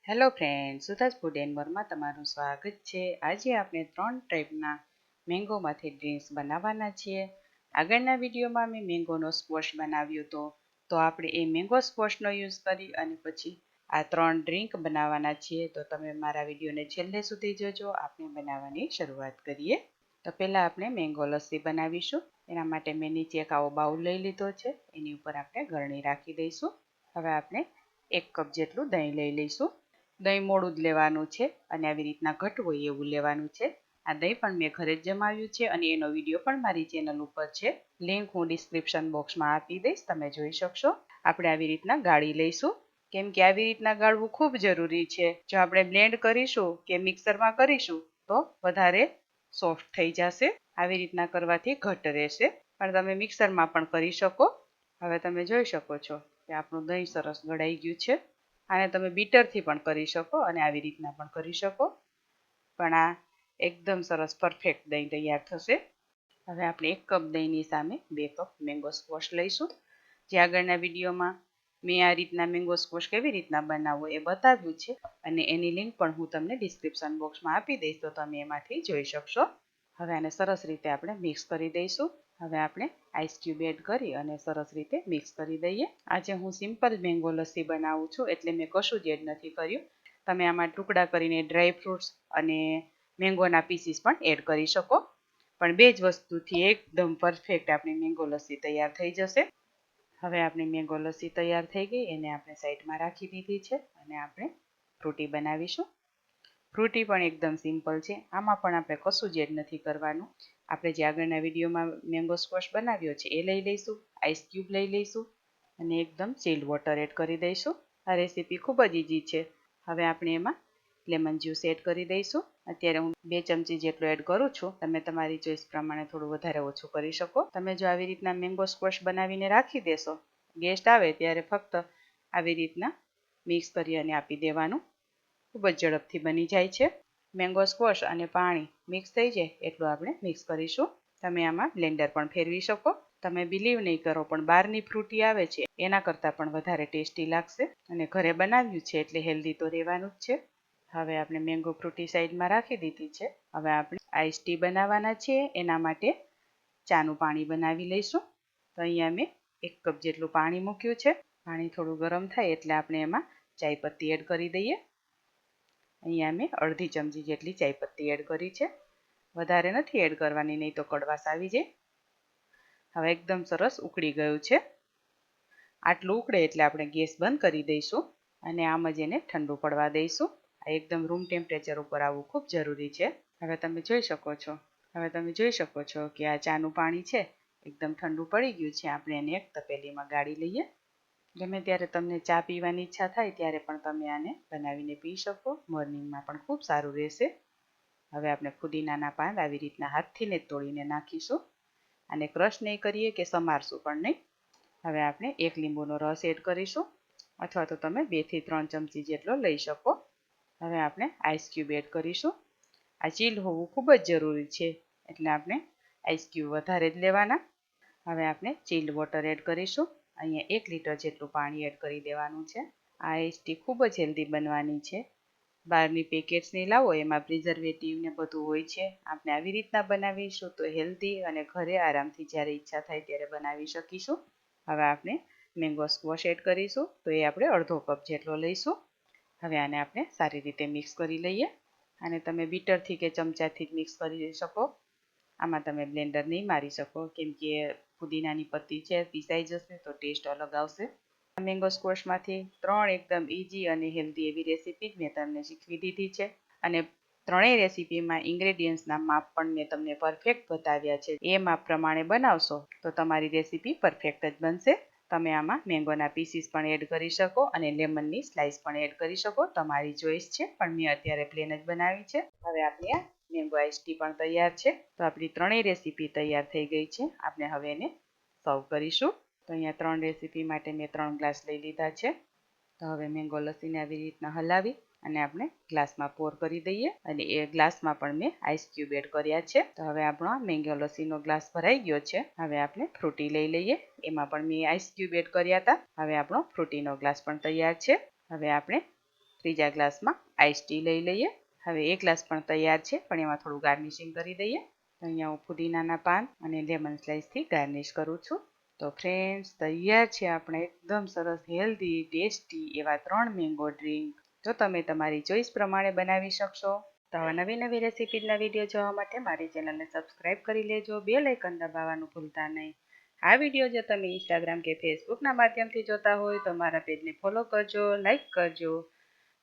Hello friend, સુધાસ food and મોરમાં તમારું સ્વાગત છે. આજે આપણે 3 ટાઈપના મેંગોમાંથી ડ્રિંક્સ બનાવવાના છીએ. આગળના વિડીયોમાં મેં મેંગોનો સ્ક્વોશ બનાવ્યો હતો, તો આપણે એ મેંગો સ્ક્વોશનો યુઝ કરી અને પછી આ 3 ડ્રિંક બનાવવાના છીએ. તો તમે મારા વિડીયોને છેલ્લે સુધી જોજો. આપણે બનાવવાની શરૂઆત કરીએ. તો પહેલાં આપણે મેંગો લસ્સી બનાવીશું. એના માટે મેં નીચે એક આવો બાઉલ લઈ લીધો છે. એની ઉપર આપણે ગળણી રાખી દઈશું. હવે આપણે 1 કપ જેટલું દહીં લઈ લઈશું. દહીં મોડું જ લેવાનું છે અને આવી રીતના ઘટ હોય એવું લેવાનું છે. આ દહીં પણ મેં ઘરે જ જમાવ્યું છે અને એનો વિડીયો પણ મારી ચેનલ ઉપર છે. લિંક હું ડિસ્ક્રિપ્શન બોક્સમાં આપી દઈશ, તમે જોઈ શકશો. આપણે આવી રીતના ગાળી લઈશું, કેમ કે આવી રીતના ગાળવું ખૂબ જરૂરી છે. જો આપણે બ્લેન્ડ કરીશું કે મિક્સરમાં કરીશું તો વધારે સોફ્ટ થઈ જશે. આવી રીતના કરવાથી ઘટ રહેશે, પણ તમે મિક્સરમાં પણ કરી શકો. હવે તમે જોઈ શકો છો કે આપણું દહીં સરસ ગળાઈ ગયું છે. આને તમે બીટરથી પણ કરી શકો અને આવી રીતના પણ કરી શકો, પણ આ એકદમ સરસ પરફેક્ટ દહીં તૈયાર થશે. હવે આપણે 1 કપ દહીંની સામે 2 કપ મેંગો સ્ક્વોશ લઈશું. જે આગળના વિડીયોમાં મેં આ રીતના મેંગો સ્ક્વોશ કેવી રીતના બનાવવો એ બતાવ્યું છે અને એની લિંક પણ હું તમને ડિસ્ક્રિપ્શન બોક્સમાં આપી દઈશ, તો તમે એમાંથી જોઈ શકશો. હવે આને સરસ રીતે આપણે મિક્સ કરી દઈશું. હવે આપણે આઈસ ક્યુબ એડ કરી અને સરસ રીતે મિક્સ કરી દઈએ. આજે હું સિમ્પલ મેંગો લસ્સી બનાવું છું, એટલે મેં કશું જ એડ નથી કર્યું. તમે આમાં ટુકડા કરીને ડ્રાય ફ્રૂટ્સ અને મેંગોના પીસીસ પણ એડ કરી શકો, પણ બે જ વસ્તુથી એકદમ પરફેક્ટ આપણી મેંગો લસ્સી તૈયાર થઈ જશે. હવે આપણી મેંગો લસ્સી તૈયાર થઈ ગઈ, એને આપણે સાઈડમાં રાખી દીધી છે અને આપણે ફ્રૂટી બનાવીશું. ફ્રૂટી પણ એકદમ સિમ્પલ છે. આમાં પણ આપણે કશું જ એડ નથી કરવાનું. આપણે જે આગળના વિડીયોમાં મેંગો સ્ક્વોશ બનાવ્યો છે એ લઈ લઈશું, આઈસ ક્યુબ લઈ લઈશું અને એકદમ ચિલ્ડ વોટર એડ કરી દઈશું. આ રેસીપી ખૂબ જ ઇઝી છે. હવે આપણે એમાં લેમન જ્યુસ એડ કરી દઈશું. અત્યારે હું 2 ચમચી જેટલું એડ કરું છું. તમે તમારી ચોઈસ પ્રમાણે થોડું વધારે ઓછું કરી શકો. તમે જો આવી રીતના મેંગો સ્ક્વોશ બનાવીને રાખી દેશો, ગેસ્ટ આવે ત્યારે ફક્ત આવી રીતના મિક્સ કરી અને આપી દેવાનું. ખૂબ જ ઝડપથી બની જાય છે. મેંગો સ્ક્વોશ અને પાણી મિક્સ થઈ જાય એટલું આપણે મિક્સ કરીશું. તમે આમાં બ્લેન્ડર પણ ફેરવી શકો. તમે બિલીવ નહીં કરો, પણ બહારની ફ્રૂટી આવે છે એના કરતાં પણ વધારે ટેસ્ટી લાગશે અને ઘરે બનાવ્યું છે એટલે હેલ્ધી તો રહેવાનું જ છે. હવે આપણે મેંગો ફ્રૂટી સાઈડમાં રાખી દીધી છે. હવે આપણે આઈસ ટી બનાવવાના છીએ. એના માટે ચાનું પાણી બનાવી લઈશું. તો અહીંયા મેં 1 કપ જેટલું પાણી મૂક્યું છે. પાણી થોડું ગરમ થાય એટલે આપણે એમાં ચાય પત્તી એડ કરી દઈએ. અહીંયા મેં અડધી ચમચી જેટલી ચાય પત્તી એડ કરી છે. વધારે નથી એડ કરવાની, નહીં તો કડવાશ આવી જાય. હવે એકદમ સરસ ઉકળી ગયું છે. આટલું ઉકળે એટલે આપણે ગેસ બંધ કરી દઈશું અને આમ જ એને ઠંડુ પડવા દઈશું. આ એકદમ રૂમ ટેમ્પરેચર ઉપર આવવું ખૂબ જરૂરી છે. હવે તમે જોઈ શકો છો કે આ ચાનું પાણી છે એકદમ ઠંડુ પડી ગયું છે. આપણે એને એક તપેલીમાં ગાળી લઈએ. ગમે ત્યારે તમને ચા પીવાની ઈચ્છા થાય ત્યારે પણ તમે આને બનાવીને પી શકો. મોર્નિંગમાં પણ ખૂબ સારું રહેશે. હવે આપણે ફુદીનાના પાન આવી રીતના હાથથી ને તોડીને નાખીશું. આને ક્રશ નહીં કરીએ કે સમારશું પણ નહીં. હવે આપણે 1 લીંબુનો રસ એડ કરીશું, અથવા તો તમે 2 થી 3 ચમચી જેટલો લઈ શકો. હવે આપણે આઈસ ક્યુબ એડ કરીશું. આ ચીલ્ડ હોવું ખૂબ જ જરૂરી છે, એટલે આપણે આઈસ ક્યુબ વધારે જ લેવાના. હવે આપણે ચિલ્ડ વોટર એડ કરીશું. અહીંયા 1 લીટર જેટલું પાણી એડ કરી દેવાનું છે. આ આઈસ ટી ખૂબ જ હેલ્ધી બનવાની છે. બહારની પેકેટ્સની લાવો એમાં પ્રિઝર્વેટિવ ને બધું હોય છે. આપણે આવી રીતના બનાવીશું તો હેલ્ધી અને ઘરે આરામથી જ્યારે ઈચ્છા થાય ત્યારે બનાવી શકીશું. હવે આપણે મેંગો સ્ક્વોશ એડ કરીશું, તો એ આપણે અડધો કપ જેટલો લઈશું. હવે આને આપણે સારી રીતે મિક્સ કરી લઈએ. આને તમે બીટરથી કે ચમચાથી જ મિક્સ કરી શકો. આમાં તમે બ્લેન્ડર નહીં મારી શકો, કેમ કે ફુદીનાની પત્તી છે પીસાઈ જશે તો ટેસ્ટ અલગ આવશે. મેંગો સ્ક્વોશમાંથી 3 એકદમ ઇઝી અને હેલ્ધી એવી રેસીપી મેં તમને શીખવી દીધી છે અને ત્રણેય રેસીપીમાં ઇન્ગ્રેડિયન્ટ્સના માપ પણ મેં તમને પરફેક્ટ બતાવ્યા છે. એ માપ પ્રમાણે બનાવશો તો તમારી રેસીપી પરફેક્ટ જ બનશે. તમે આમાં મેંગોના પીસીસ પણ એડ કરી શકો અને લેમનની સ્લાઇસ પણ એડ કરી શકો. તમારી ચોઈસ છે, પણ મેં અત્યારે પ્લેન જ બનાવી છે. હવે આપણી આ મેંગો આઈસ ટી પણ તૈયાર છે. તો આપણી ત્રણેય રેસીપી તૈયાર થઈ ગઈ છે. આપણે હવે એને સર્વ કરીશું. તો અહીંયા 3 રેસીપી માટે મેં 3 ગ્લાસ લઈ લીધા છે. તો હવે મેંગો લસ્સીને આવી રીતના હલાવી અને આપણે ગ્લાસમાં પોર કરી દઈએ અને એ ગ્લાસમાં પણ મેં આઈસ ક્યુબ એડ કર્યા છે. તો હવે આપણો મેંગો લસ્સીનો ગ્લાસ ભરાઈ ગયો છે. હવે આપણે ફ્રૂટી લઈ લઈએ. એમાં પણ મેં આઈસ ક્યુબ એડ કર્યા હતા. હવે આપણો ફ્રૂટીનો ગ્લાસ પણ તૈયાર છે. હવે આપણે ત્રીજા ગ્લાસમાં આઈસ ટી લઈ લઈએ. હવે એક ગ્લાસ પણ તૈયાર છે, પણ એમાં થોડું ગાર્નિશિંગ કરી દઈએ. તો અહીંયા હું પુદીનાના પાન અને લેમન સ્લાઈસથી ગાર્નિશ કરું છું. તો ફ્રેન્ડ્સ, તૈયાર છે આપણે એકદમ સરસ હેલ્ધી ટેસ્ટી એવા 3 મેંગો ડ્રિંક. જો તમે તમારી ચોઈસ પ્રમાણે બનાવી શકશો. તો આવા નવી નવી રેસીપીના વિડીયો જોવા માટે મારી ચેનલને સબસ્ક્રાઈબ કરી લેજો. બેલ આઇકન દબાવવાનું ભૂલતા નહીં. આ વિડીયો જો તમે ઇન્સ્ટાગ્રામ કે ફેસબુકના માધ્યમથી જોતા હોય તો મારા પેજને ફોલો કરજો, લાઈક કરજો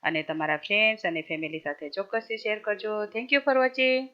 અને તમારા ફ્રેન્ડ્સ અને ફેમિલી સાથે ચોક્કસથી શેર કરજો. Thank you for watching.